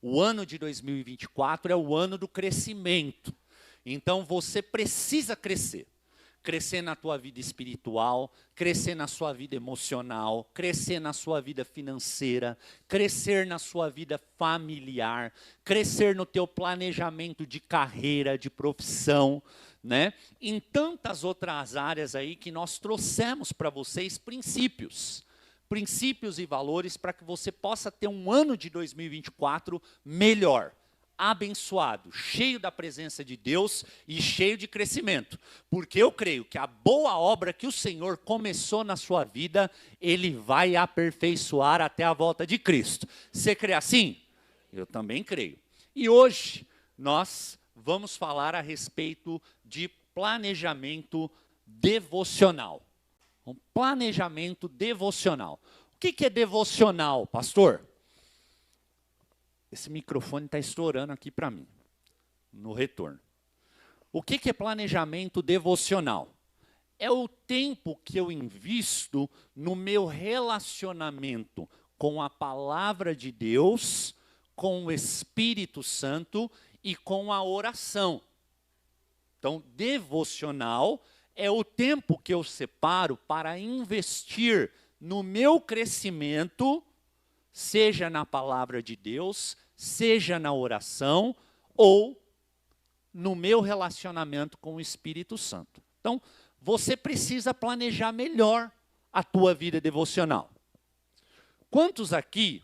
O ano de 2024 é o ano do crescimento. Então você precisa crescer. Crescer na tua vida espiritual, crescer na sua vida emocional, crescer na sua vida financeira, crescer na sua vida familiar, crescer no teu planejamento de carreira, de profissão, né? Em tantas outras áreas aí que nós trouxemos para vocês princípios e valores para que você possa ter um ano de 2024 melhor, abençoado, cheio da presença de Deus e cheio de crescimento. Porque eu creio que a boa obra que o Senhor começou na sua vida, Ele vai aperfeiçoar até a volta de Cristo. Você crê assim? Eu também creio. E hoje nós vamos falar a respeito de planejamento devocional. Um planejamento devocional. O que é devocional, pastor? Esse microfone está estourando aqui para mim, no retorno. O que é planejamento devocional? É o tempo que eu invisto no meu relacionamento com a palavra de Deus, com o Espírito Santo e com a oração. Então, devocional é o tempo que eu separo para investir no meu crescimento, seja na palavra de Deus, seja na oração, ou no meu relacionamento com o Espírito Santo. Então, você precisa planejar melhor a tua vida devocional. Quantos aqui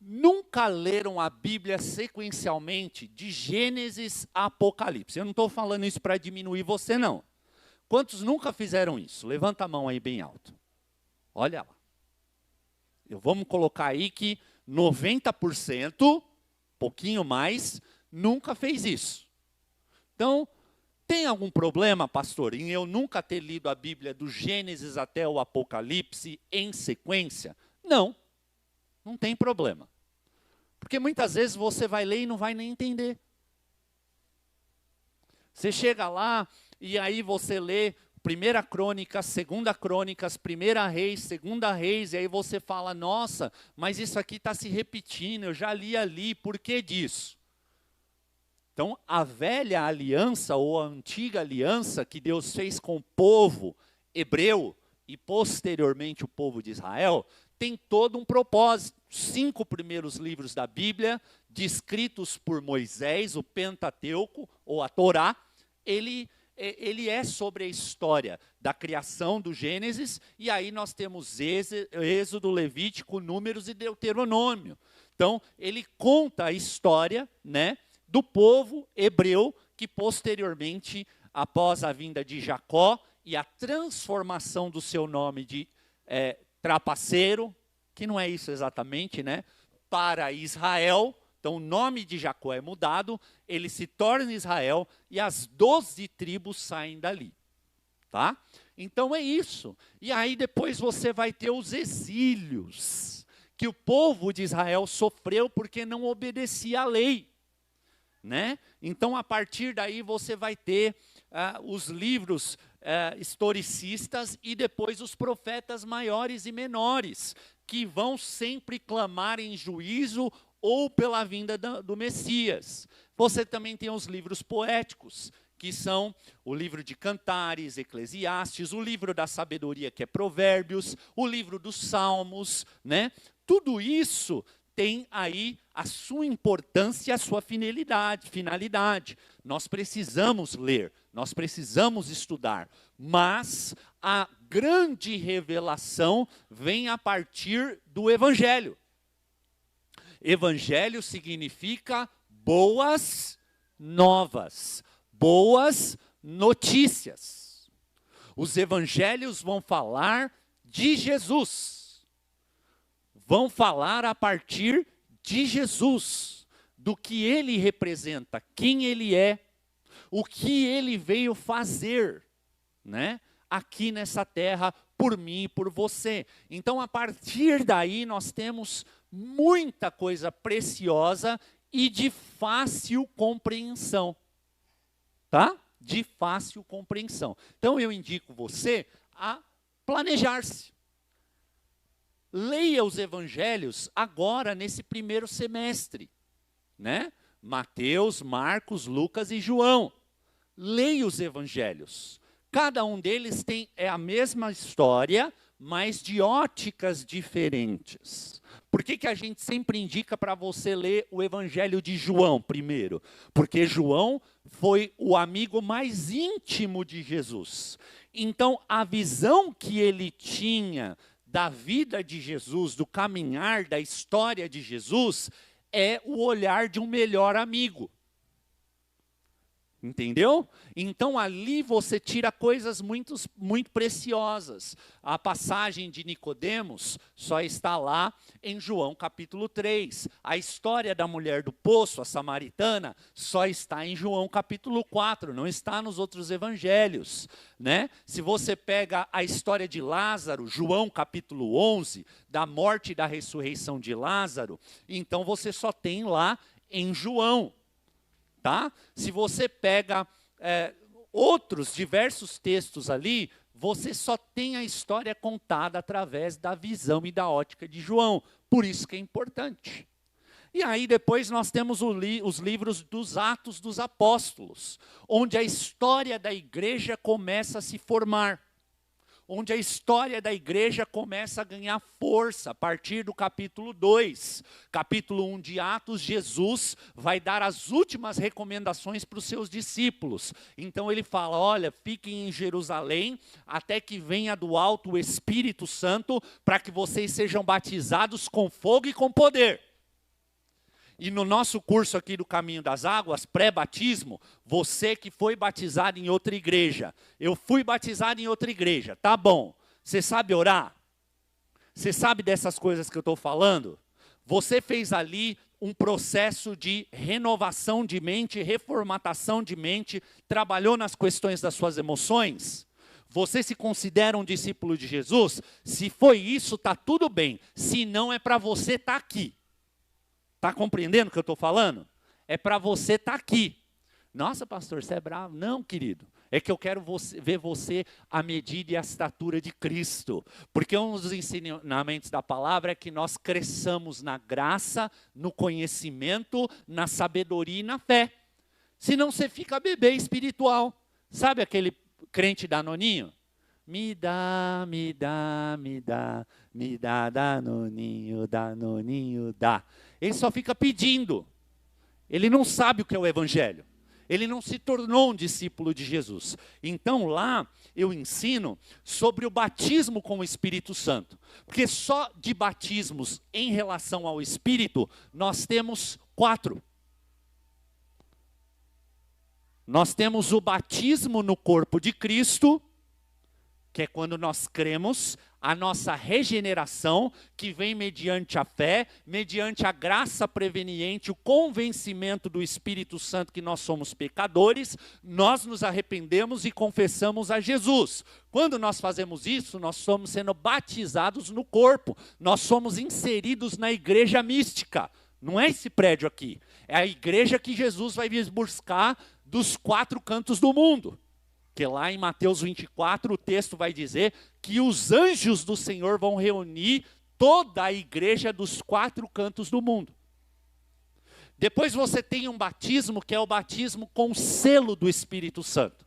nunca leram a Bíblia sequencialmente, de Gênesis a Apocalipse? Eu não estou falando isso para diminuir você, não. Quantos nunca fizeram isso? Levanta a mão aí bem alto. Olha lá. Vamos colocar aí que 90%, pouquinho mais, nunca fez isso. Então, tem algum problema, pastor, em eu nunca ter lido a Bíblia do Gênesis até o Apocalipse em sequência? Não, não tem problema. Porque muitas vezes você vai ler e não vai nem entender. Você chega lá e aí você lê 1 Crônicas, 2 Crônicas, 1 Reis, 2 Reis, e aí você fala, nossa, mas isso aqui está se repetindo, eu já li ali, por que disso? Então, a velha aliança, ou a antiga aliança que Deus fez com o povo hebreu, e posteriormente o povo de Israel, tem todo um propósito. 5 primeiros livros da Bíblia, descritos por Moisés, o Pentateuco, ou a Torá, ele é sobre a história da criação do Gênesis, e aí nós temos Êxodo, Levítico, Números e Deuteronômio. Então, ele conta a história, né, do povo hebreu, que posteriormente, após a vinda de Jacó, e a transformação do seu nome de trapaceiro, que não é isso exatamente, né, para Israel. Então, o nome de Jacó é mudado, ele se torna Israel e as 12 tribos saem dali. Tá? Então, é isso. E aí, depois você vai ter os exílios, que o povo de Israel sofreu porque não obedecia à lei. Né? Então, a partir daí, você vai ter os livros historicistas e depois os profetas maiores e menores, que vão sempre clamar em juízo ou pela vinda do Messias. Você também tem os livros poéticos, que são o livro de Cantares, Eclesiastes, o livro da sabedoria, que é Provérbios, o livro dos Salmos, né? Tudo isso tem aí a sua importância e a sua finalidade. Nós precisamos ler, nós precisamos estudar, mas a grande revelação vem a partir do Evangelho. Evangelho significa boas novas, boas notícias. Os evangelhos vão falar de Jesus. Vão falar a partir de Jesus, do que ele representa, quem ele é, o que ele veio fazer, né, aqui nessa terra por mim e por você. Então, a partir daí, nós temos muita coisa preciosa e de fácil compreensão, tá? De fácil compreensão. Então, eu indico você a planejar-se. Leia os evangelhos agora, nesse primeiro semestre. né? Mateus, Marcos, Lucas e João. Leia os evangelhos. Cada um deles é a mesma história, mas de óticas diferentes. Por que a gente sempre indica para você ler o Evangelho de João primeiro? Porque João foi o amigo mais íntimo de Jesus. Então, a visão que ele tinha da vida de Jesus, do caminhar, da história de Jesus, é o olhar de um melhor amigo. Entendeu? Então ali você tira coisas muito preciosas. A passagem de Nicodemos só está lá em João capítulo 3. A história da mulher do poço, a samaritana, só está em João capítulo 4, não está nos outros evangelhos, né? Se você pega a história de Lázaro, João capítulo 11, da morte e da ressurreição de Lázaro, então você só tem lá em João. Tá? Se você pega outros diversos textos ali, você só tem a história contada através da visão e da ótica de João. Por isso que é importante. E aí depois nós temos os livros dos Atos dos Apóstolos, onde a história da igreja começa a se formar. Onde a história da igreja começa a ganhar força a partir do capítulo 2. Capítulo 1 de Atos, Jesus vai dar as últimas recomendações para os seus discípulos. Então ele fala, olha, fiquem em Jerusalém até que venha do alto o Espírito Santo, para que vocês sejam batizados com fogo e com poder. E no nosso curso aqui do Caminho das Águas, pré-batismo, você que foi batizado em outra igreja, eu fui batizado em outra igreja, tá bom. Você sabe orar? Você sabe dessas coisas que eu estou falando? Você fez ali um processo de renovação de mente, reformatação de mente, trabalhou nas questões das suas emoções? Você se considera um discípulo de Jesus? Se foi isso, tá tudo bem. Se não, é para você estar aqui. Está compreendendo o que eu estou falando? É para você estar aqui. Nossa, pastor, você é bravo. Não, querido. É que eu quero ver você à medida e à estatura de Cristo. Porque um dos ensinamentos da palavra é que nós cresçamos na graça, no conhecimento, na sabedoria e na fé. Senão você fica bebê espiritual. Sabe aquele crente danoninho? Me dá, me dá, me dá, me dá, danoninho, danoninho, dá. Ele só fica pedindo. Ele não sabe o que é o evangelho. Ele não se tornou um discípulo de Jesus. Então lá eu ensino sobre o batismo com o Espírito Santo. Porque só de batismos em relação ao Espírito, nós temos 4. Nós temos o batismo no corpo de Cristo, que é quando nós cremos, a nossa regeneração, que vem mediante a fé, mediante a graça preveniente, o convencimento do Espírito Santo que nós somos pecadores, nós nos arrependemos e confessamos a Jesus. Quando nós fazemos isso, nós somos sendo batizados no corpo, nós somos inseridos na igreja mística. Não é esse prédio aqui, é a igreja que Jesus vai vir buscar dos 4 cantos do mundo. Que lá em Mateus 24 o texto vai dizer que os anjos do Senhor vão reunir toda a igreja dos 4 cantos do mundo. Depois você tem um batismo que é o batismo com o selo do Espírito Santo.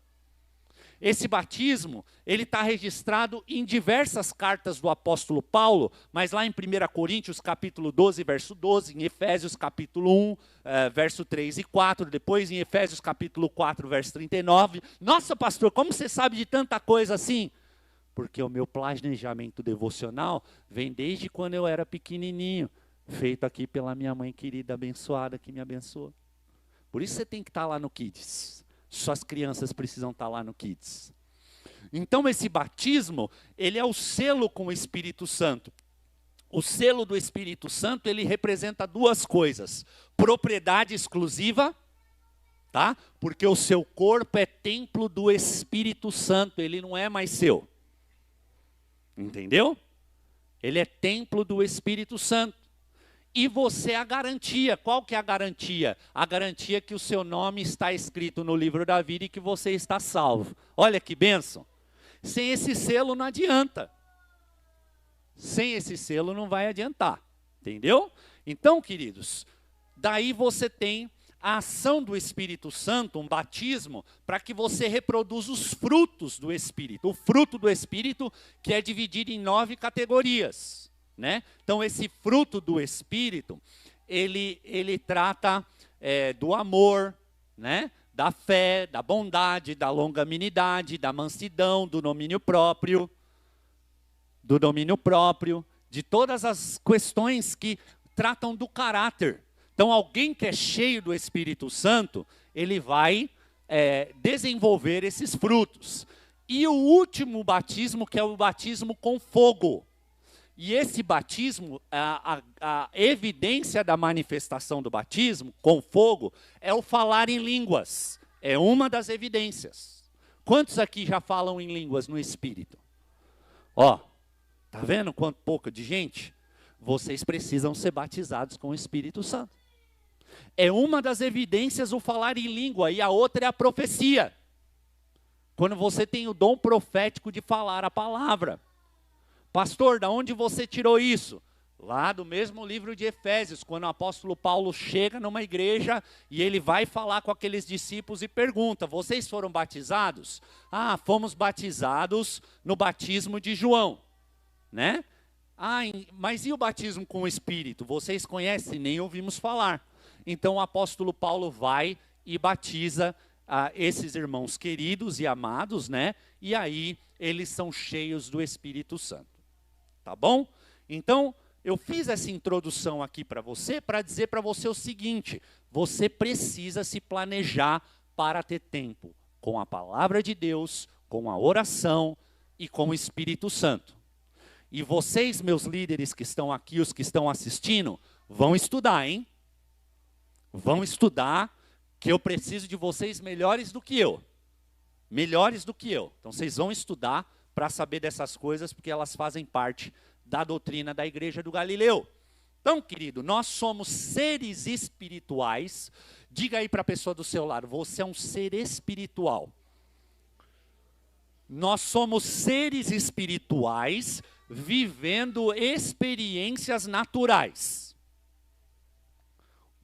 Esse batismo, ele está registrado em diversas cartas do apóstolo Paulo, mas lá em 1 Coríntios capítulo 12, verso 12, em Efésios capítulo 1, verso 3 e 4, depois em Efésios capítulo 4, verso 39. Nossa, pastor, como você sabe de tanta coisa assim? Porque o meu planejamento devocional vem desde quando eu era pequenininho, feito aqui pela minha mãe querida, abençoada, que me abençoa. Por isso você tem que estar lá no Kids. Suas crianças precisam estar lá no Kids. Então esse batismo, ele é o selo com o Espírito Santo. O selo do Espírito Santo, ele representa 2 coisas. Propriedade exclusiva, tá? Porque o seu corpo é templo do Espírito Santo, ele não é mais seu. Entendeu? Ele é templo do Espírito Santo. E você é a garantia. Qual que é a garantia? A garantia que o seu nome está escrito no livro da vida e que você está salvo. Olha que bênção. Sem esse selo não adianta. Sem esse selo não vai adiantar. Entendeu? Então, queridos, daí você tem a ação do Espírito Santo, um batismo, para que você reproduza os frutos do Espírito. O fruto do Espírito que é dividido em 9 categorias, né? Então esse fruto do Espírito, ele trata do amor, né? Da fé, da bondade, da longanimidade, da mansidão, do domínio próprio, de todas as questões que tratam do caráter. Então, alguém que é cheio do Espírito Santo, ele vai desenvolver esses frutos. E o último batismo, que é o batismo com fogo. E esse batismo, a evidência da manifestação do batismo com fogo, é o falar em línguas. É uma das evidências. Quantos aqui já falam em línguas no Espírito? Ó, tá vendo quanto pouca de gente? Vocês precisam ser batizados com o Espírito Santo. É uma das evidências o falar em língua, e a outra é a profecia. Quando você tem o dom profético de falar a palavra. Pastor, da onde você tirou isso? Lá do mesmo livro de Efésios, quando o apóstolo Paulo chega numa igreja e ele vai falar com aqueles discípulos e pergunta: vocês foram batizados? Ah, fomos batizados no batismo de João, né? Ah, mas e o batismo com o Espírito? Vocês conhecem? Nem ouvimos falar. Então o apóstolo Paulo vai e batiza esses irmãos queridos e amados, né? E aí eles são cheios do Espírito Santo. Tá bom? Então, eu fiz essa introdução aqui para dizer para você o seguinte: você precisa se planejar para ter tempo com a palavra de Deus, com a oração e com o Espírito Santo. E vocês, meus líderes que estão aqui, os que estão assistindo, vão estudar, hein? Vão estudar, que eu preciso de vocês melhores do que eu. Melhores do que eu. Então, vocês vão estudar para saber dessas coisas, porque elas fazem parte da doutrina da Igreja do Galileu. Então, querido, nós somos seres espirituais. Diga aí para a pessoa do seu lado: você é um ser espiritual. Nós somos seres espirituais vivendo experiências naturais.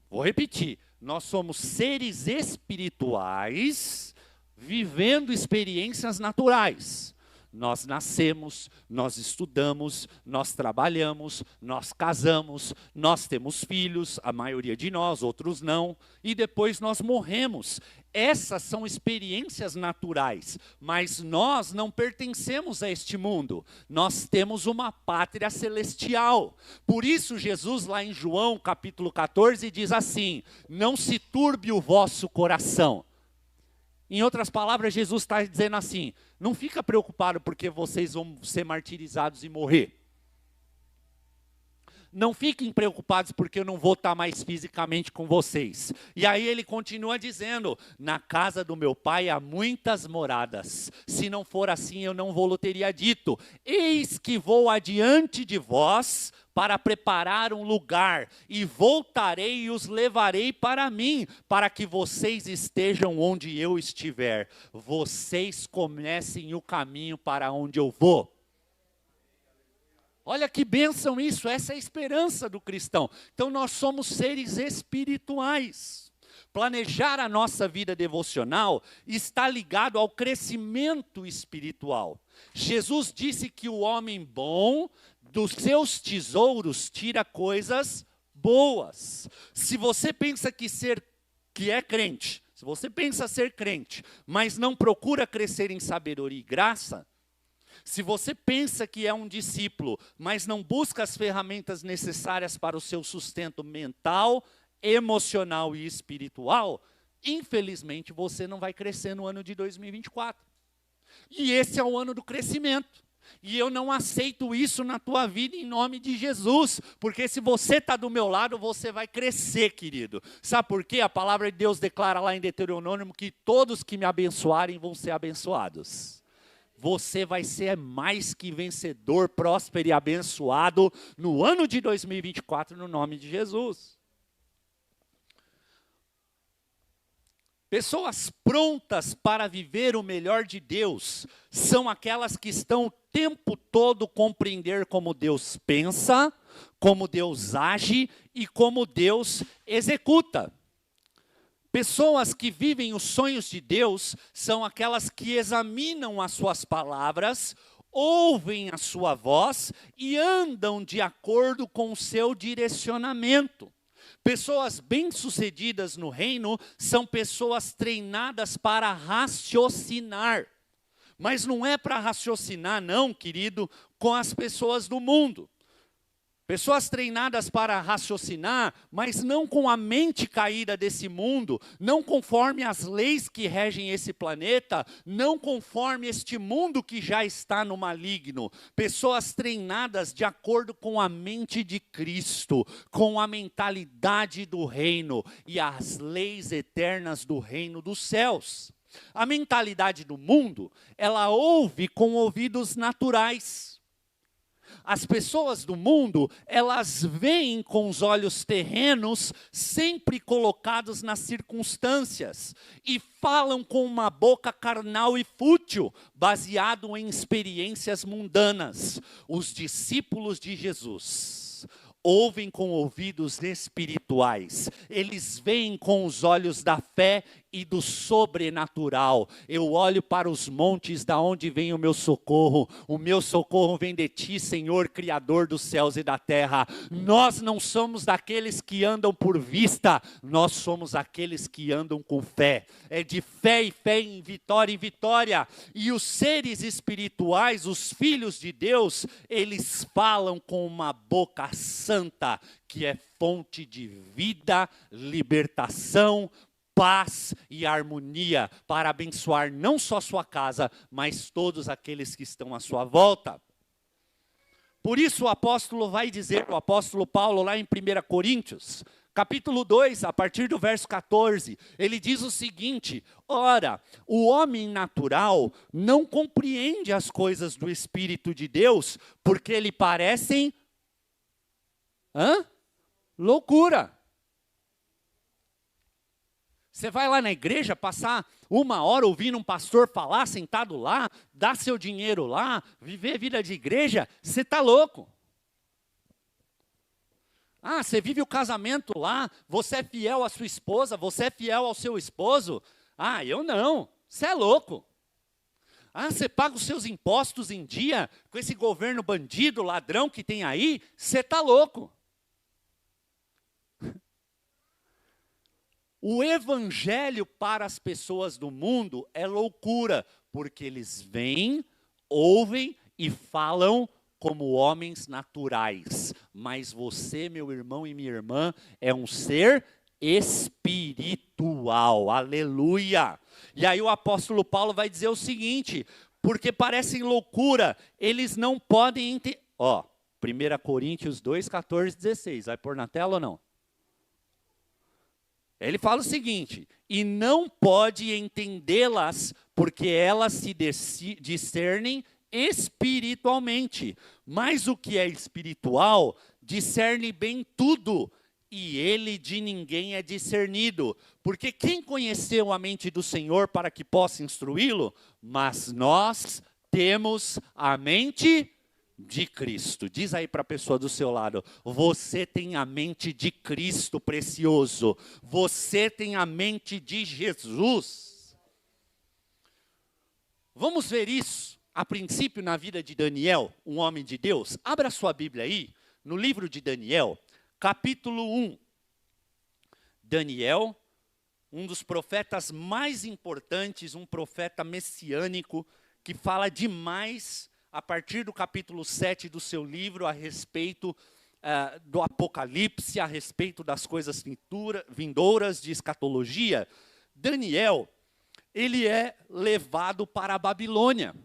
Vou repetir. Nós somos seres espirituais vivendo experiências naturais. Nós nascemos, nós estudamos, nós trabalhamos, nós casamos, nós temos filhos, a maioria de nós, outros não, e depois nós morremos. Essas são experiências naturais, mas nós não pertencemos a este mundo. Nós temos uma pátria celestial. Por isso Jesus lá em João capítulo 14 diz assim: não se turbe o vosso coração. Em outras palavras, Jesus está dizendo assim: não fica preocupado porque vocês vão ser martirizados e morrer. Não fiquem preocupados porque eu não vou estar mais fisicamente com vocês. E aí ele continua dizendo: na casa do meu pai há muitas moradas. Se não for assim, eu não vou-lhe teria dito. Eis que vou adiante de vós para preparar um lugar, e voltarei e os levarei para mim, para que vocês estejam onde eu estiver. Vocês comecem o caminho para onde eu vou. Olha que bênção isso, essa é a esperança do cristão. Então nós somos seres espirituais. Planejar a nossa vida devocional está ligado ao crescimento espiritual. Jesus disse que o homem bom dos seus tesouros tira coisas boas. Se você pensa que é crente, se você pensa ser crente, mas não procura crescer em sabedoria e graça, se você pensa que é um discípulo, mas não busca as ferramentas necessárias para o seu sustento mental, emocional e espiritual, infelizmente você não vai crescer no ano de 2024. E esse é o ano do crescimento. E eu não aceito isso na tua vida em nome de Jesus, porque se você está do meu lado, você vai crescer, querido. Sabe por quê? A palavra de Deus declara lá em Deuteronômio que todos que me abençoarem vão ser abençoados. Você vai ser mais que vencedor, próspero e abençoado no ano de 2024, no nome de Jesus. Pessoas prontas para viver o melhor de Deus são aquelas que estão o tempo todo compreender como Deus pensa, como Deus age e como Deus executa. Pessoas que vivem os sonhos de Deus são aquelas que examinam as suas palavras, ouvem a sua voz e andam de acordo com o seu direcionamento. Pessoas bem-sucedidas no reino são pessoas treinadas para raciocinar. Mas não é para raciocinar, não, querido, com as pessoas do mundo. Pessoas treinadas para raciocinar, mas não com a mente caída desse mundo, não conforme as leis que regem esse planeta, não conforme este mundo que já está no maligno. Pessoas treinadas de acordo com a mente de Cristo, com a mentalidade do reino e as leis eternas do reino dos céus. A mentalidade do mundo, ela ouve com ouvidos naturais. As pessoas do mundo, elas veem com os olhos terrenos, sempre colocados nas circunstâncias, e falam com uma boca carnal e fútil, baseado em experiências mundanas. Os discípulos de Jesus ouvem com ouvidos espirituais, eles veem com os olhos da fé e do sobrenatural. Eu olho para os montes, da onde vem o meu socorro vem de ti, Senhor, Criador dos céus e da terra. Nós não somos daqueles que andam por vista, nós somos aqueles que andam com fé. É de fé e fé em vitória, e os seres espirituais, os filhos de Deus, eles falam com uma boca santa, que é fonte de vida, libertação, paz e harmonia, para abençoar não só sua casa, mas todos aqueles que estão à sua volta. Por isso o apóstolo vai dizer, o apóstolo Paulo lá em 1 Coríntios, capítulo 2, a partir do verso 14, ele diz o seguinte: ora, o homem natural não compreende as coisas do Espírito de Deus, porque lhe parecem loucura. Você vai lá na igreja, passar 1 hora ouvindo um pastor falar, sentado lá, dar seu dinheiro lá, viver vida de igreja, você está louco. Ah, você vive o casamento lá, você é fiel à sua esposa, você é fiel ao seu esposo. Ah, eu não, você é louco. Ah, você paga os seus impostos em dia, com esse governo bandido, ladrão que tem aí, você está louco. O evangelho para as pessoas do mundo é loucura, porque eles veem, ouvem e falam como homens naturais. Mas você, meu irmão e minha irmã, é um ser espiritual. Aleluia! E aí o apóstolo Paulo vai dizer o seguinte: porque parecem loucura, eles não podem entender. 1 Coríntios 2, 14, 16. Vai pôr na tela ou não? Ele fala o seguinte: e não pode entendê-las, porque elas se discernem espiritualmente. Mas o que é espiritual, discerne bem tudo, e ele de ninguém é discernido. Porque quem conheceu a mente do Senhor para que possa instruí-lo? Mas nós temos a mente de Cristo. Diz aí para a pessoa do seu lado: você tem a mente de Cristo, precioso. Você tem a mente de Jesus. Vamos ver isso a princípio na vida de Daniel, um homem de Deus. Abra sua Bíblia aí, no livro de Daniel, capítulo 1. Daniel, um dos profetas mais importantes, um profeta messiânico, que fala demais a partir do capítulo 7 do seu livro, a respeito do Apocalipse, a respeito das coisas vindouras de escatologia. Daniel, ele é levado para a Babilônia.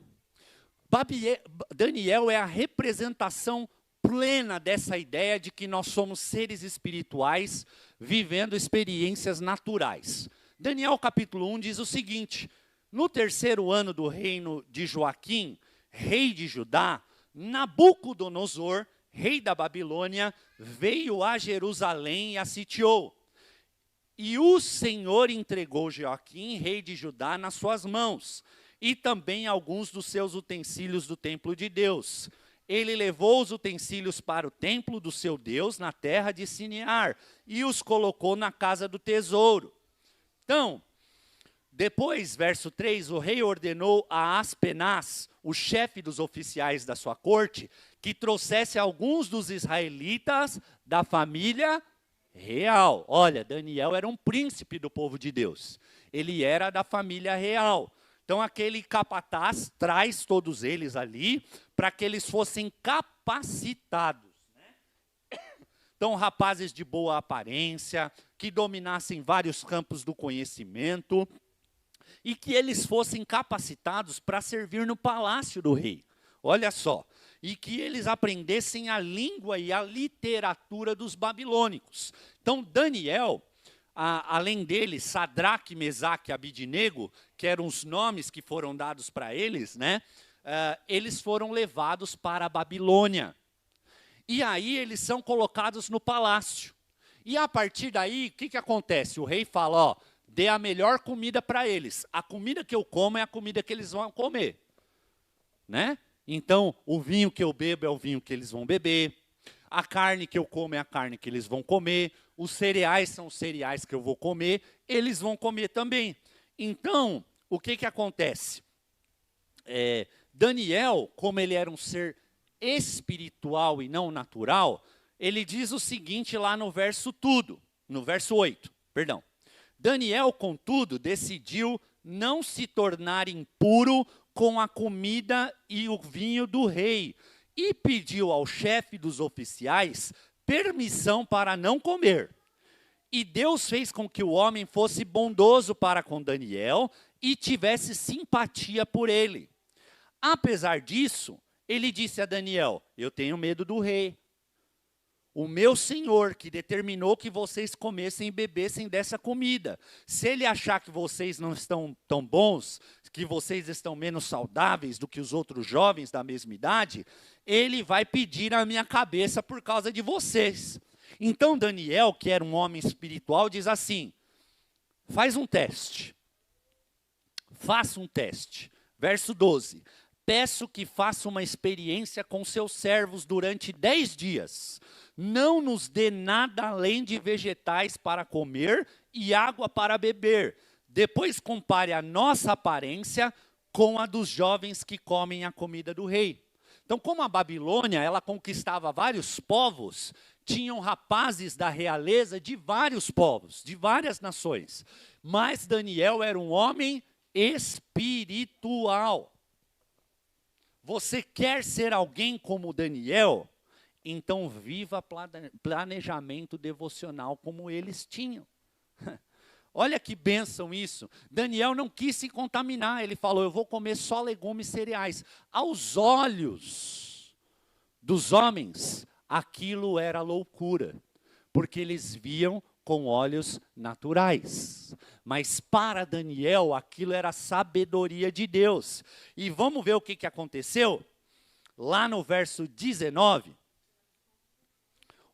Daniel é a representação plena dessa ideia de que nós somos seres espirituais vivendo experiências naturais. Daniel capítulo 1 diz o seguinte: no 3º ano do reino de Joaquim, rei de Judá, Nabucodonosor, rei da Babilônia, veio a Jerusalém e a sitiou. E o Senhor entregou Joaquim, rei de Judá, nas suas mãos, e também alguns dos seus utensílios do templo de Deus. ele levou os utensílios para o templo do seu Deus na terra de Sinear e os colocou na casa do tesouro. Então, depois, verso 3, o rei ordenou a Aspenaz, o chefe dos oficiais da sua corte, que trouxesse alguns dos israelitas da família real. Olha, Daniel era um príncipe do povo de Deus. Ele era da família real. Então, aquele capataz traz todos eles ali para que eles fossem capacitados. Né? Então, rapazes de boa aparência, que dominassem vários campos do conhecimento e que eles fossem capacitados para servir no palácio do rei. Olha só. E que eles aprendessem a língua e a literatura dos babilônicos. Então, Daniel, além deles, Sadraque, Mesaque e Abidnego, que eram os nomes que foram dados para eles, né? Eles foram levados para a Babilônia. E aí eles são colocados no palácio. E a partir daí, o que acontece? O rei fala, ó, dê a melhor comida para eles. A comida que eu como é a comida que eles vão comer. Né? Então, o vinho que eu bebo é o vinho que eles vão beber. A carne que eu como é a carne que eles vão comer. Os cereais são os cereais que eu vou comer. Eles vão comer também. Então, o que acontece? Daniel, como ele era um ser espiritual e não natural, ele diz o seguinte lá no verso 8, perdão. Daniel, contudo, decidiu não se tornar impuro com a comida e o vinho do rei, e pediu ao chefe dos oficiais permissão para não comer. E Deus fez com que o homem fosse bondoso para com Daniel e tivesse simpatia por ele. Apesar disso, ele disse a Daniel, eu tenho medo do rei. O meu Senhor, que determinou que vocês comessem e bebessem dessa comida. Se ele achar que vocês não estão tão bons, que vocês estão menos saudáveis do que os outros jovens da mesma idade, ele vai pedir a minha cabeça por causa de vocês. Então Daniel, que era um homem espiritual, diz assim, faz um teste. Faça um teste. Verso 12. Peço que faça uma experiência com seus servos durante 10 dias. Não nos dê nada além de vegetais para comer e água para beber. Depois compare a nossa aparência com a dos jovens que comem a comida do rei. Então, como a Babilônia, ela conquistava vários povos, tinham rapazes da realeza de vários povos, de várias nações. Mas Daniel era um homem espiritual. Você quer ser alguém como Daniel? Então viva planejamento devocional como eles tinham. Olha que bênção isso. Daniel não quis se contaminar. Ele falou, eu vou comer só legumes e cereais. Aos olhos dos homens, aquilo era loucura. Porque eles viam com olhos naturais. Mas para Daniel, aquilo era sabedoria de Deus. E vamos ver o que aconteceu? Lá no verso 19,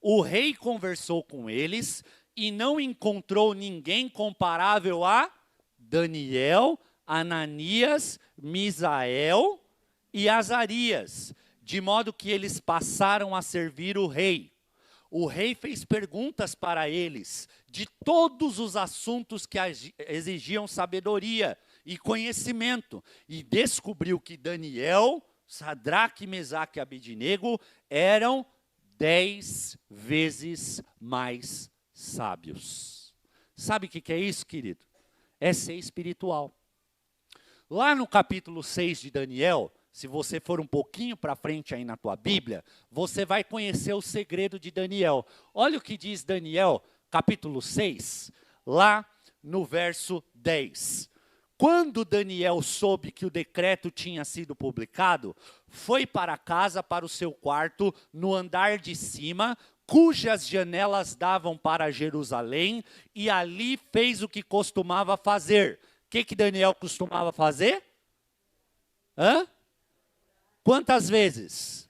o rei conversou com eles e não encontrou ninguém comparável a Daniel, Ananias, Misael e Azarias, de modo que eles passaram a servir o rei. O rei fez perguntas para eles de todos os assuntos que exigiam sabedoria e conhecimento, e descobriu que Daniel, Sadraque, Mesaque e Abidnego eram 10 vezes mais sábios. Sabe o que é isso, querido? É ser espiritual. Lá no capítulo 6 de Daniel, se você for um pouquinho para frente aí na tua Bíblia, você vai conhecer o segredo de Daniel. Olha o que diz Daniel, capítulo 6, lá no verso 10. Quando Daniel soube que o decreto tinha sido publicado, foi para casa, para o seu quarto, no andar de cima, cujas janelas davam para Jerusalém, e ali fez o que costumava fazer. O que Daniel costumava fazer? Quantas vezes?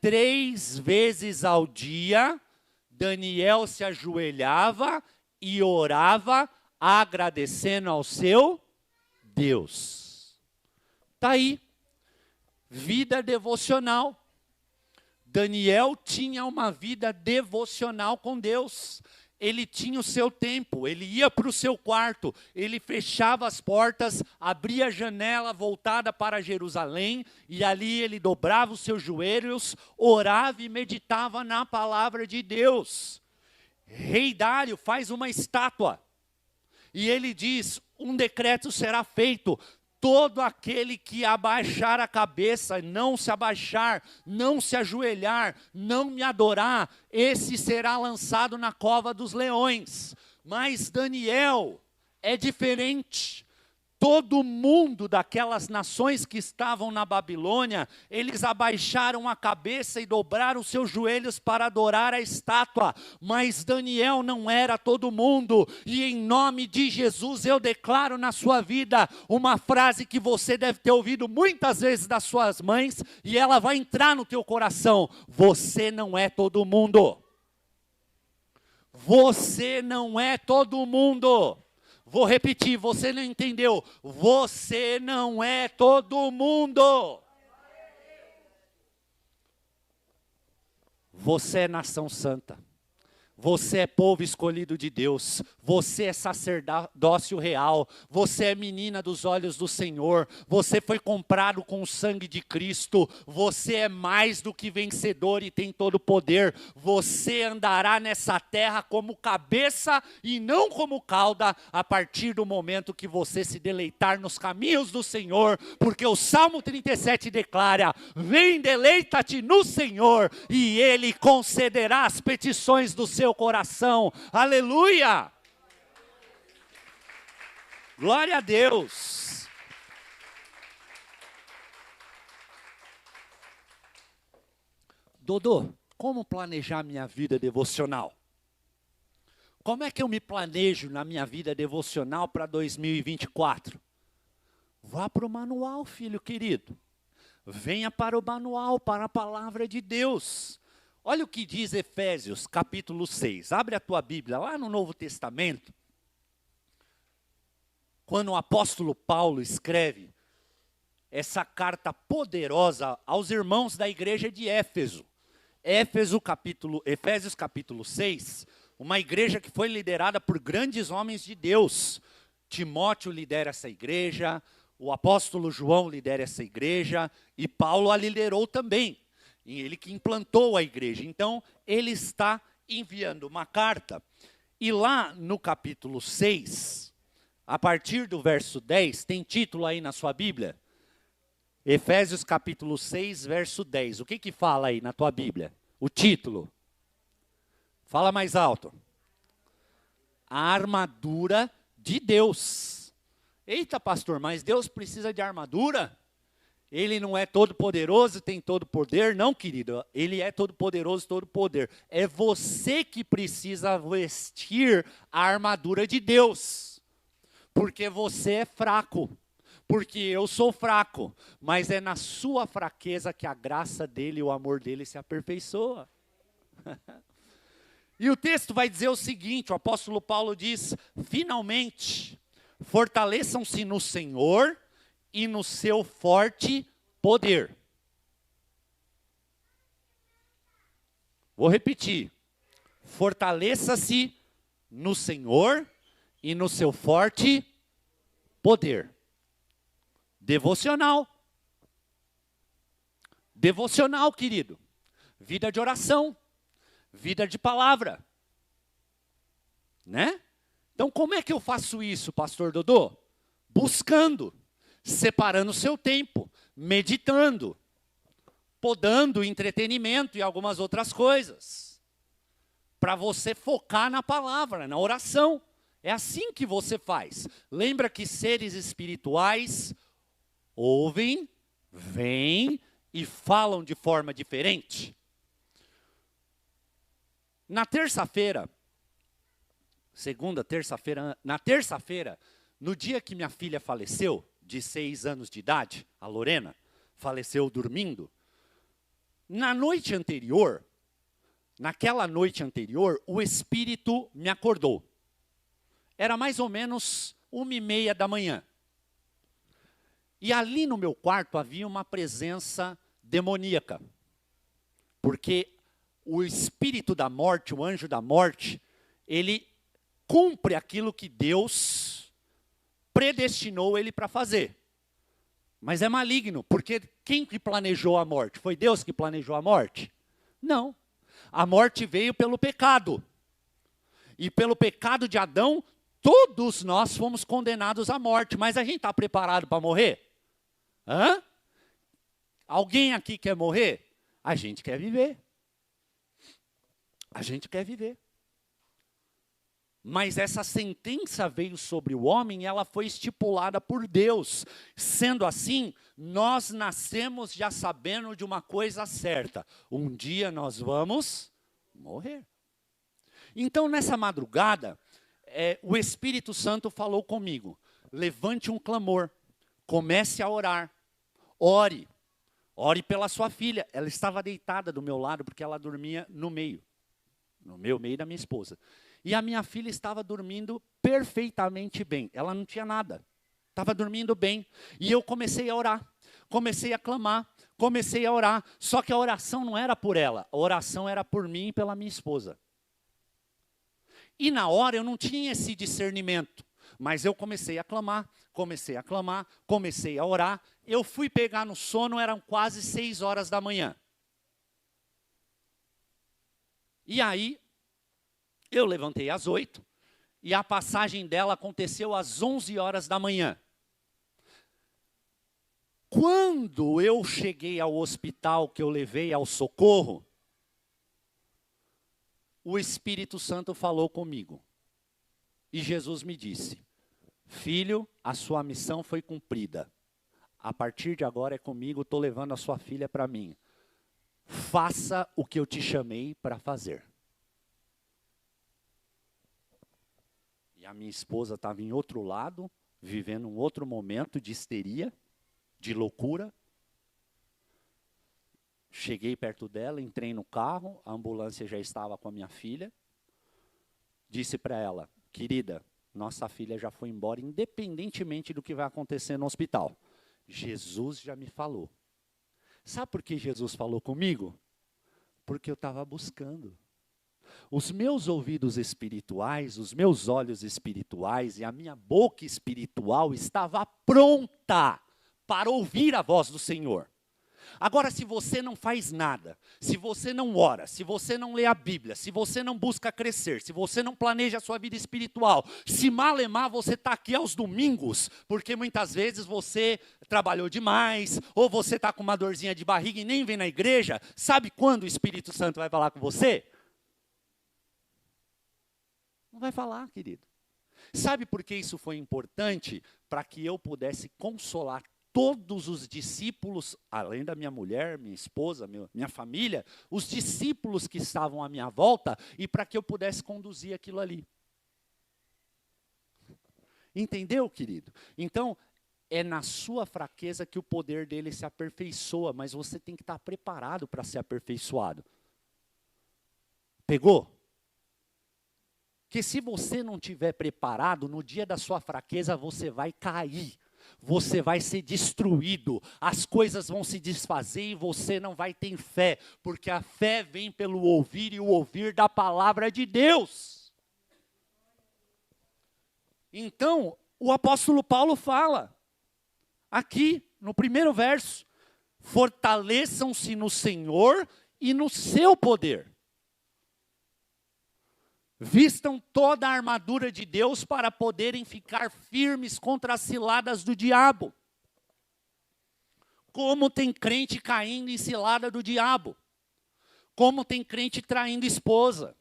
3 vezes ao dia, Daniel se ajoelhava e orava, agradecendo ao seu Deus. Está aí. Vida devocional. Daniel tinha uma vida devocional com Deus. Ele tinha o seu tempo, ele ia para o seu quarto, ele fechava as portas, abria a janela voltada para Jerusalém, e ali ele dobrava os seus joelhos, orava e meditava na palavra de Deus. Rei Dário faz uma estátua, e ele diz, um decreto será feito, todo aquele que abaixar a cabeça, não se abaixar, não se ajoelhar, não me adorar, esse será lançado na cova dos leões. Mas Daniel é diferente. Todo mundo daquelas nações que estavam na Babilônia, eles abaixaram a cabeça e dobraram seus joelhos para adorar a estátua. Mas Daniel não era todo mundo. E em nome de Jesus eu declaro na sua vida uma frase que você deve ter ouvido muitas vezes das suas mães, e ela vai entrar no teu coração. Você não é todo mundo. Você não é todo mundo. Vou repetir, você não entendeu. Você não é todo mundo. Você é nação santa. Você é povo escolhido de Deus, você é sacerdócio real, você é menina dos olhos do Senhor, você foi comprado com o sangue de Cristo, você é mais do que vencedor e tem todo o poder, você andará nessa terra como cabeça e não como cauda, a partir do momento que você se deleitar nos caminhos do Senhor, porque o Salmo 37 declara, vem deleita-te no Senhor, e Ele concederá as petições do seu coração, aleluia, glória a Deus. Dodô, como planejar minha vida devocional? Como é que eu me planejo na minha vida devocional para 2024? Vá para o manual, filho querido, venha para o manual, para a palavra de Deus. Olha o que diz Efésios, capítulo 6. Abre a tua Bíblia, lá no Novo Testamento. Quando o apóstolo Paulo escreve essa carta poderosa aos irmãos da igreja de Éfeso. Efésios capítulo 6, uma igreja que foi liderada por grandes homens de Deus. Timóteo lidera essa igreja, o apóstolo João lidera essa igreja, e Paulo a liderou também. E ele que implantou a igreja. Então, ele está enviando uma carta. E lá no capítulo 6, a partir do verso 10, tem título aí na sua Bíblia? Efésios capítulo 6, verso 10. O que que fala aí na tua Bíblia? O título. Fala mais alto. A armadura de Deus. Eita, pastor, mas Deus precisa de armadura? Ele não é todo poderoso, tem todo poder? Não, querido, ele é todo poderoso, todo poder. É você que precisa vestir a armadura de Deus. Porque você é fraco. Porque eu sou fraco. Mas é na sua fraqueza que a graça dele e o amor dele se aperfeiçoa. E o texto vai dizer o seguinte, o apóstolo Paulo diz, finalmente, fortaleçam-se no Senhor e no seu forte poder. Vou repetir. Fortaleça-se no Senhor e no seu forte poder. Devocional. Devocional, querido. Vida de oração. Vida de palavra. Né? Então, como é que eu faço isso, pastor Dodô? Buscando. Separando o seu tempo, meditando, podando entretenimento e algumas outras coisas, para você focar na palavra, na oração. É assim que você faz. Lembra que seres espirituais ouvem, veem e falam de forma diferente? Na terça-feira, na terça-feira, no dia que minha filha faleceu, de 6 anos de idade, a Lorena, faleceu dormindo. Naquela noite anterior, o Espírito me acordou. Era mais ou menos 1h30 da manhã. E ali no meu quarto havia uma presença demoníaca. Porque o espírito da morte, o anjo da morte, ele cumpre aquilo que Deus predestinou ele para fazer. Mas é maligno, porque quem que planejou a morte? Foi Deus que planejou a morte? Não. A morte veio pelo pecado. E pelo pecado de Adão, todos nós fomos condenados à morte. Mas a gente está preparado para morrer? Hã? Alguém aqui quer morrer? A gente quer viver. A gente quer viver. Mas essa sentença veio sobre o homem e ela foi estipulada por Deus. Sendo assim, nós nascemos já sabendo de uma coisa certa. Um dia nós vamos morrer. Então, nessa madrugada, o Espírito Santo falou comigo. Levante um clamor. Comece a orar. Ore. Ore pela sua filha. Ela estava deitada do meu lado porque ela dormia no meio. No meu meio da minha esposa. E a minha filha estava dormindo perfeitamente bem. Ela não tinha nada. Estava dormindo bem. E eu comecei a orar. Comecei a clamar. Comecei a orar. Só que a oração não era por ela. A oração era por mim e pela minha esposa. E na hora eu não tinha esse discernimento. Mas eu comecei a clamar. Comecei a clamar. Comecei a orar. Eu fui pegar no sono. Eram quase 6 horas da manhã. E aí, eu levantei às 8, e a passagem dela aconteceu às 11 horas da manhã. Quando eu cheguei ao hospital, que eu levei ao socorro, o Espírito Santo falou comigo. E Jesus me disse, filho, a sua missão foi cumprida. A partir de agora é comigo, estou levando a sua filha para mim. Faça o que eu te chamei para fazer. E a minha esposa estava em outro lado, vivendo um outro momento de histeria, de loucura. Cheguei perto dela, entrei no carro, a ambulância já estava com a minha filha. Disse para ela, querida, nossa filha já foi embora, independentemente do que vai acontecer no hospital. Jesus já me falou. Sabe por que Jesus falou comigo? Porque eu estava buscando. Os meus ouvidos espirituais, os meus olhos espirituais e a minha boca espiritual estava pronta para ouvir a voz do Senhor. Agora, se você não faz nada, se você não ora, se você não lê a Bíblia, se você não busca crescer, se você não planeja a sua vida espiritual, se malemar você está aqui aos domingos, porque muitas vezes você trabalhou demais, ou você está com uma dorzinha de barriga e nem vem na igreja, sabe quando o Espírito Santo vai falar com você? Não vai falar, querido. Sabe por que isso foi importante? Para que eu pudesse consolar todos os discípulos, além da minha mulher, minha esposa, minha família, os discípulos que estavam à minha volta, e para que eu pudesse conduzir aquilo ali. Entendeu, querido? Então, é na sua fraqueza que o poder dele se aperfeiçoa, mas você tem que estar preparado para ser aperfeiçoado. Pegou? Porque se você não estiver preparado, no dia da sua fraqueza você vai cair. Você vai ser destruído, as coisas vão se desfazer e você não vai ter fé, porque a fé vem pelo ouvir e o ouvir da palavra de Deus. Então, o apóstolo Paulo fala, aqui no primeiro verso, fortaleçam-se no Senhor e no seu poder. Vistam toda a armadura de Deus para poderem ficar firmes contra as ciladas do diabo. Como tem crente caindo em cilada do diabo. Como tem crente traindo esposa.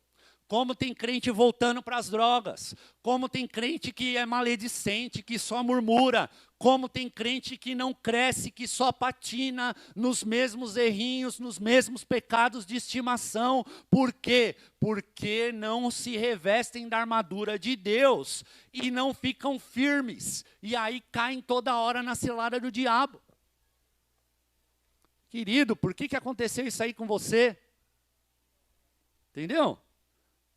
Como tem crente voltando para as drogas. Como tem crente que é maledicente, que só murmura. Como tem crente que não cresce, que só patina nos mesmos errinhos, nos mesmos pecados de estimação. Por quê? Porque não se revestem da armadura de Deus e não ficam firmes. E aí caem toda hora na cilada do diabo. Querido, por que aconteceu isso aí com você? Entendeu?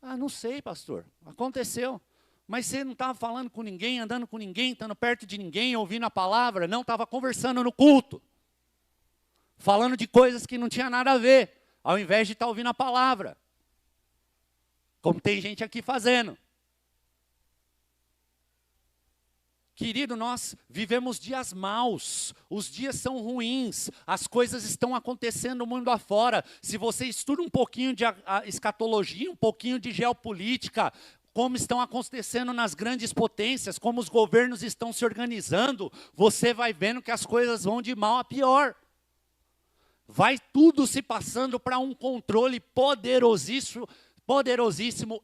Ah, não sei, pastor. Aconteceu. Mas você não estava falando com ninguém, andando com ninguém, estando perto de ninguém, ouvindo a palavra. Não, estava conversando no culto. Falando de coisas que não tinha nada a ver. ao invés de estar ouvindo a palavra. Como tem gente aqui fazendo. Querido, nós vivemos dias maus, os dias são ruins, as coisas estão acontecendo no mundo afora. Se você estuda um pouquinho de escatologia, um pouquinho de geopolítica, como estão acontecendo nas grandes potências, como os governos estão se organizando, você vai vendo que as coisas vão de mal a pior. Vai tudo se passando para um controle poderosíssimo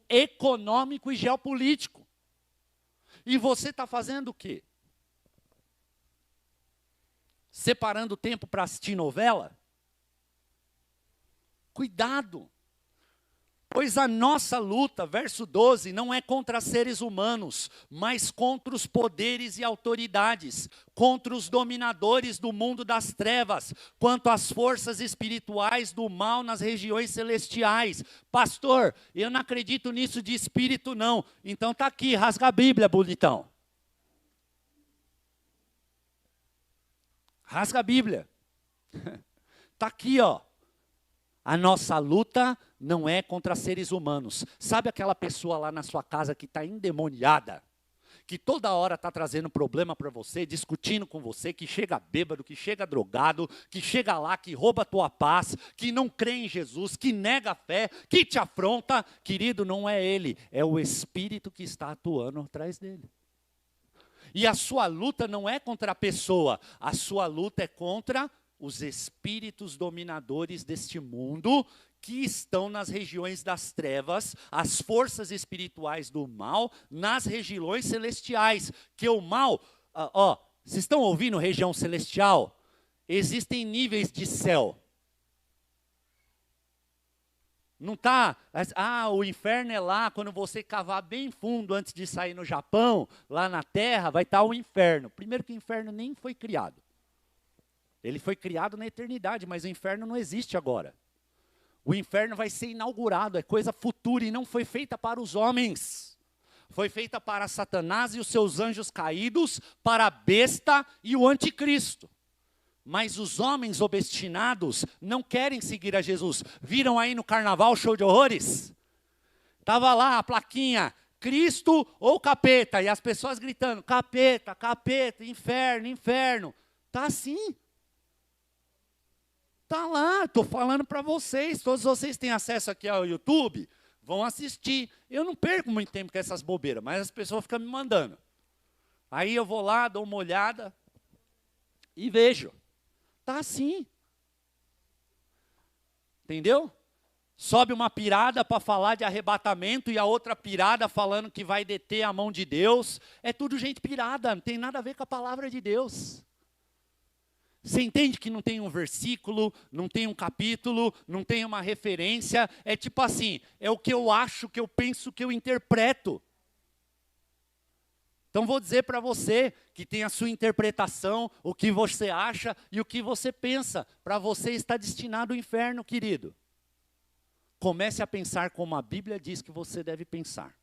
econômico e geopolítico. E você está fazendo o quê? Separando tempo para assistir novela? Cuidado! Pois a nossa luta, verso 12, não é contra seres humanos, mas contra os poderes e autoridades, contra os dominadores do mundo das trevas, quanto às forças espirituais do mal nas regiões celestiais. Pastor, eu não acredito nisso de espírito não. Então tá aqui, rasga a Bíblia, bonitão. Rasga a Bíblia. Tá aqui, ó. A nossa luta não é contra seres humanos. Sabe aquela pessoa lá na sua casa que está endemoniada? Que toda hora está trazendo problema para você, discutindo com você, que chega bêbado, que chega drogado, que chega lá, que rouba a tua paz, que não crê em Jesus, que nega a fé, que te afronta. Querido, não é ele, é o Espírito que está atuando atrás dele. E a sua luta não é contra a pessoa, a sua luta é contra os espíritos dominadores deste mundo que estão nas regiões das trevas, as forças espirituais do mal nas regiões celestiais. Que o mal, vocês estão ouvindo região celestial? Existem níveis de céu. Não está, o inferno é lá, quando você cavar bem fundo antes de sair no Japão, lá na terra, vai estar o inferno. Primeiro que o inferno nem foi criado. Ele foi criado na eternidade, mas o inferno não existe agora. O inferno vai ser inaugurado, é coisa futura e não foi feita para os homens. Foi feita para Satanás e os seus anjos caídos, para a besta e o anticristo. Mas os homens obstinados não querem seguir a Jesus. Viram aí no carnaval show de horrores? Estava lá a plaquinha, Cristo ou capeta, e as pessoas gritando, capeta, capeta, inferno, inferno. Está assim. Está lá, estou falando para vocês, todos vocês têm acesso aqui ao YouTube, vão assistir. Eu não perco muito tempo com essas bobeiras, mas as pessoas ficam me mandando. Aí eu vou lá, dou uma olhada e vejo. Está assim. Entendeu? Sobe uma pirada para falar de arrebatamento e a outra pirada falando que vai deter a mão de Deus. É tudo gente pirada, não tem nada a ver com a palavra de Deus. Você entende que não tem um versículo, não tem um capítulo, não tem uma referência? É tipo assim, é o que eu acho, que eu penso, que eu interpreto. Então vou dizer para você que tem a sua interpretação, o que você acha e o que você pensa. Para você está destinado ao inferno, querido. Comece a pensar como a Bíblia diz que você deve pensar.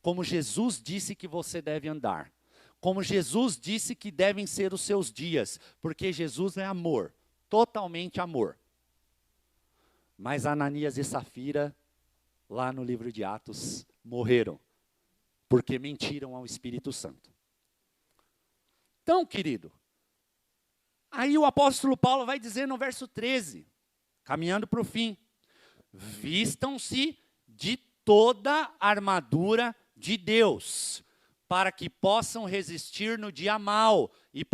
Como Jesus disse que você deve andar. Como Jesus disse que devem ser os seus dias, porque Jesus é amor, totalmente amor. Mas Ananias e Safira, lá no livro de Atos, morreram, porque mentiram ao Espírito Santo. Então, querido, aí o apóstolo Paulo vai dizer no verso 13, caminhando para o fim, vistam-se de toda a armadura de Deus, para que possam resistir no dia mau e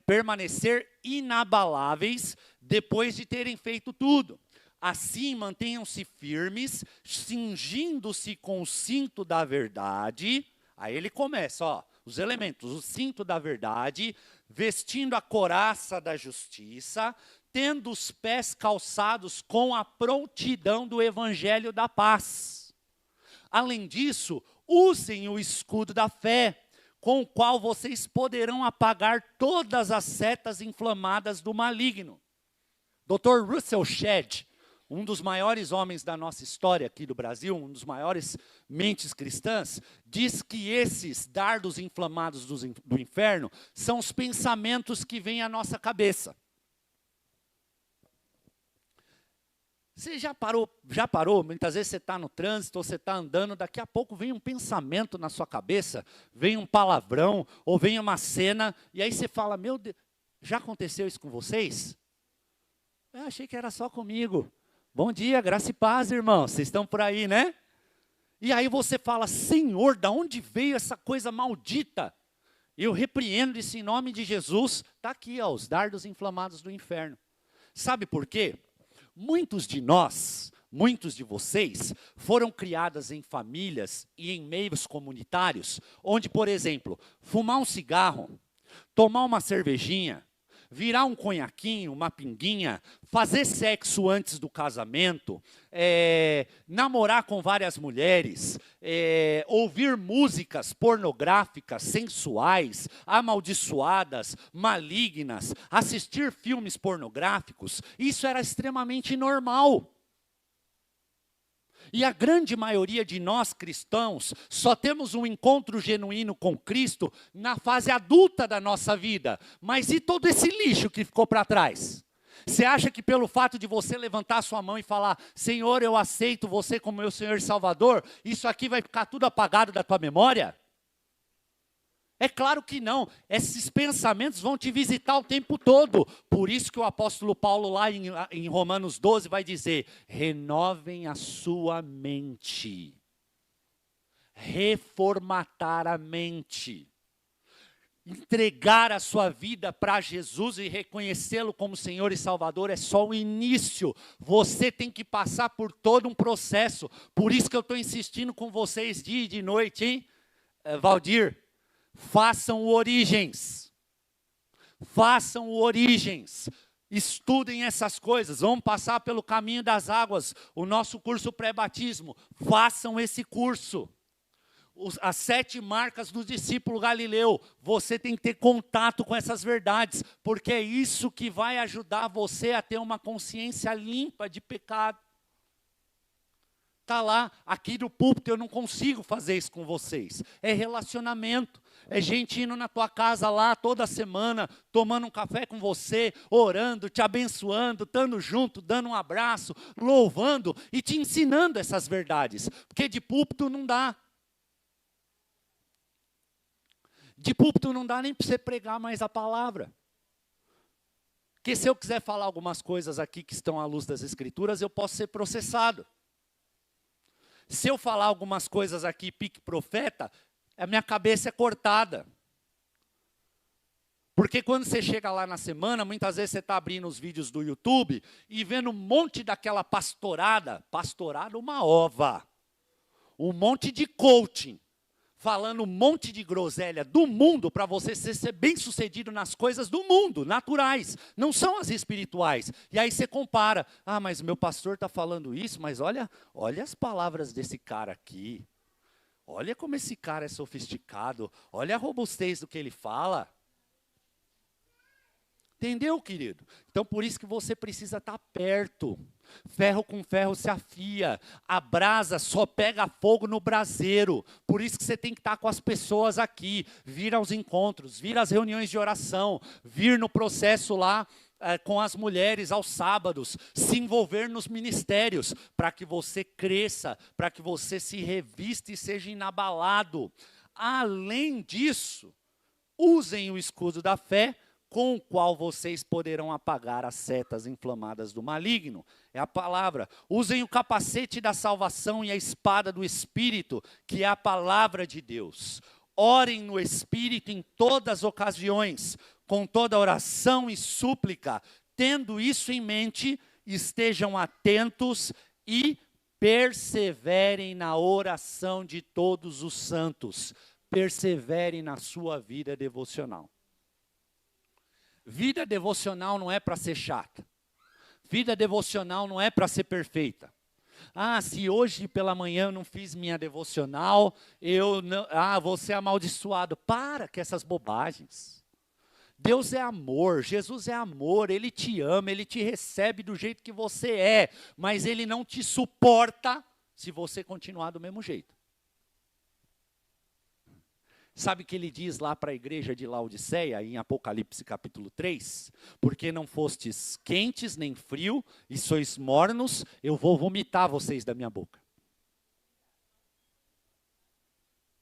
permanecer inabaláveis depois de terem feito tudo. Assim, mantenham-se firmes, cingindo-se com o cinto da verdade. Aí ele começa, os elementos, o cinto da verdade, vestindo a couraça da justiça, tendo os pés calçados com a prontidão do evangelho da paz. Além disso, usem o escudo da fé, com o qual vocês poderão apagar todas as setas inflamadas do maligno. Dr. Russell Shedd, um dos maiores homens da nossa história aqui do Brasil, um dos maiores mentes cristãs, diz que esses dardos inflamados do inferno são os pensamentos que vêm à nossa cabeça. Você já parou? Muitas vezes você está no trânsito, ou você está andando, daqui a pouco vem um pensamento na sua cabeça, vem um palavrão, ou vem uma cena, e aí você fala, meu Deus, já aconteceu isso com vocês? Eu achei que era só comigo. Bom dia, graça e paz, irmãos, vocês estão por aí, né? E aí você fala, Senhor, da onde veio essa coisa maldita? Eu repreendo isso em nome de Jesus. Está aqui, ó, os dardos inflamados do inferno. Sabe por quê? Muitos de nós, muitos de vocês, foram criadas em famílias e em meios comunitários, onde, por exemplo, fumar um cigarro, tomar uma cervejinha, virar um conhaquinho, uma pinguinha, fazer sexo antes do casamento, namorar com várias mulheres, ouvir músicas pornográficas, sensuais, amaldiçoadas, malignas, assistir filmes pornográficos, isso era extremamente normal. E a grande maioria de nós cristãos só temos um encontro genuíno com Cristo na fase adulta da nossa vida. Mas e todo esse lixo que ficou para trás? Você acha que pelo fato de você levantar a sua mão e falar, Senhor, eu aceito você como meu Senhor e Salvador, isso aqui vai ficar tudo apagado da tua memória? É claro que não, esses pensamentos vão te visitar o tempo todo. Por isso que o apóstolo Paulo lá em Romanos 12 vai dizer, renovem a sua mente. Reformatar a mente. Entregar a sua vida para Jesus e reconhecê-lo como Senhor e Salvador é só o início. Você tem que passar por todo um processo. Por isso que eu estou insistindo com vocês dia e de noite, hein? Valdir. Façam o Origens, estudem essas coisas, vamos passar pelo caminho das águas, o nosso curso pré-batismo, façam esse curso. As 7 marcas do discípulo Galileu, você tem que ter contato com essas verdades, porque é isso que vai ajudar você a ter uma consciência limpa de pecado. Está lá, aqui do púlpito eu não consigo fazer isso com vocês, é relacionamento. É gente indo na tua casa lá toda semana, tomando um café com você, orando, te abençoando, estando junto, dando um abraço, louvando e te ensinando essas verdades. Porque de púlpito não dá. De púlpito não dá nem para você pregar mais a palavra. Porque se eu quiser falar algumas coisas aqui que estão à luz das Escrituras, eu posso ser processado. Se eu falar algumas coisas aqui, pique profeta, a minha cabeça é cortada. Porque quando você chega lá na semana, muitas vezes você está abrindo os vídeos do YouTube e vendo um monte daquela pastorada uma ova, um monte de coaching, falando um monte de groselha do mundo para você ser bem sucedido nas coisas do mundo, naturais, não são as espirituais. E aí você compara, mas meu pastor está falando isso, mas olha as palavras desse cara aqui. Olha como esse cara é sofisticado, olha a robustez do que ele fala. Entendeu, querido? Então, por isso que você precisa estar perto. Ferro com ferro se afia. A brasa só pega fogo no braseiro. Por isso que você tem que estar com as pessoas aqui. Vir aos encontros, vir às reuniões de oração, vir no processo lá com as mulheres aos sábados, se envolver nos ministérios, para que você cresça, para que você se revista e seja inabalado. Além disso, usem o escudo da fé, com o qual vocês poderão apagar as setas inflamadas do maligno. É a palavra. Usem o capacete da salvação e a espada do Espírito, que é a palavra de Deus. Orem no Espírito em todas as ocasiões, com toda oração e súplica. Tendo isso em mente, estejam atentos e perseverem na oração de todos os santos. Perseverem na sua vida devocional. Vida devocional não é para ser chata. Vida devocional não é para ser perfeita. Se hoje pela manhã eu não fiz minha devocional, vou ser amaldiçoado. Para com essas bobagens. Deus é amor, Jesus é amor, Ele te ama, Ele te recebe do jeito que você é, mas Ele não te suporta se você continuar do mesmo jeito. Sabe o que ele diz lá para a igreja de Laodiceia, em Apocalipse capítulo 3? Porque não fostes quentes nem frio, e sois mornos, eu vou vomitar vocês da minha boca.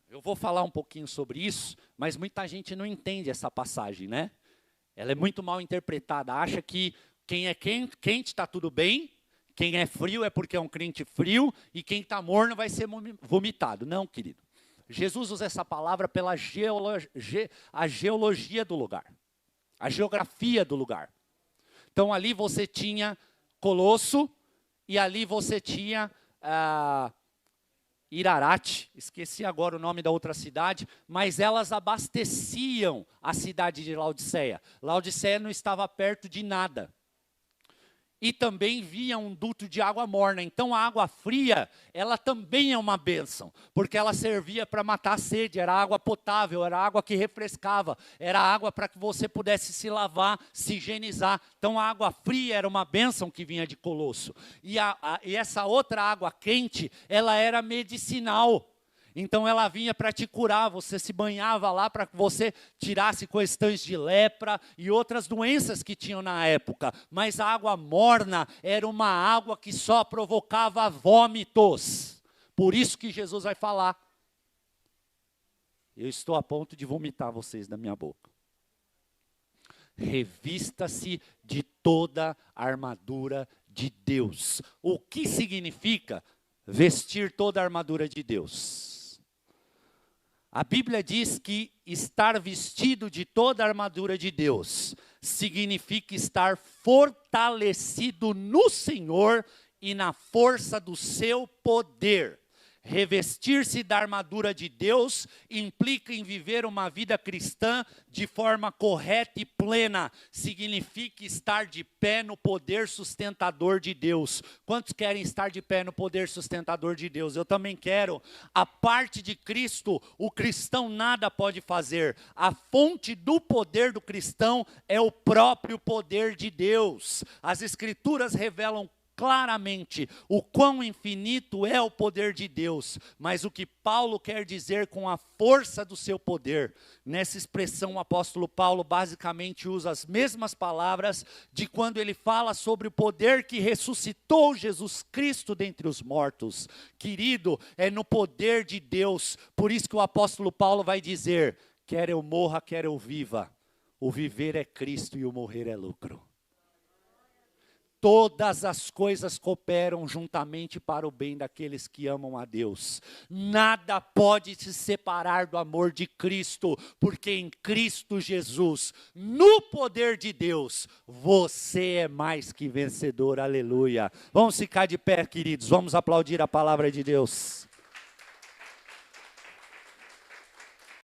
Eu vou falar um pouquinho sobre isso, mas muita gente não entende essa passagem, né? Ela é muito mal interpretada, acha que quem é quente está tudo bem, quem é frio é porque é um crente frio, e quem está morno vai ser vomitado. Não, querido. Jesus usa essa palavra pela a geologia do lugar, a geografia do lugar. Então ali você tinha Colosso e ali você tinha Irarate, esqueci agora o nome da outra cidade, mas elas abasteciam a cidade de Laodiceia. Laodiceia não estava perto de nada. E também via um duto de água morna. Então a água fria, ela também é uma bênção, porque ela servia para matar a sede, era água potável, era água que refrescava, era água para que você pudesse se lavar, se higienizar. Então a água fria era uma bênção que vinha de Colosso. E essa outra água quente, ela era medicinal. Então ela vinha para te curar, você se banhava lá para que você tirasse questões de lepra e outras doenças que tinham na época. Mas a água morna era uma água que só provocava vômitos. Por isso que Jesus vai falar: eu estou a ponto de vomitar vocês da minha boca. Revista-se de toda a armadura de Deus. O que significa vestir toda a armadura de Deus? A Bíblia diz que estar vestido de toda a armadura de Deus significa estar fortalecido no Senhor e na força do seu poder. Revestir-se da armadura de Deus implica em viver uma vida cristã de forma correta e plena. Significa estar de pé no poder sustentador de Deus. Quantos querem estar de pé no poder sustentador de Deus? Eu também quero. A parte de Cristo, o cristão nada pode fazer. A fonte do poder do cristão é o próprio poder de Deus. As Escrituras revelam claramente o quão infinito é o poder de Deus, mas o que Paulo quer dizer com a força do seu poder, nessa expressão o apóstolo Paulo basicamente usa as mesmas palavras de quando ele fala sobre o poder que ressuscitou Jesus Cristo dentre os mortos. Querido, é no poder de Deus, por isso que o apóstolo Paulo vai dizer: quer eu morra, quer eu viva, o viver é Cristo e o morrer é lucro. Todas as coisas cooperam juntamente para o bem daqueles que amam a Deus. Nada pode se separar do amor de Cristo, porque em Cristo Jesus, no poder de Deus, você é mais que vencedor, aleluia. Vamos ficar de pé, queridos, vamos aplaudir a palavra de Deus.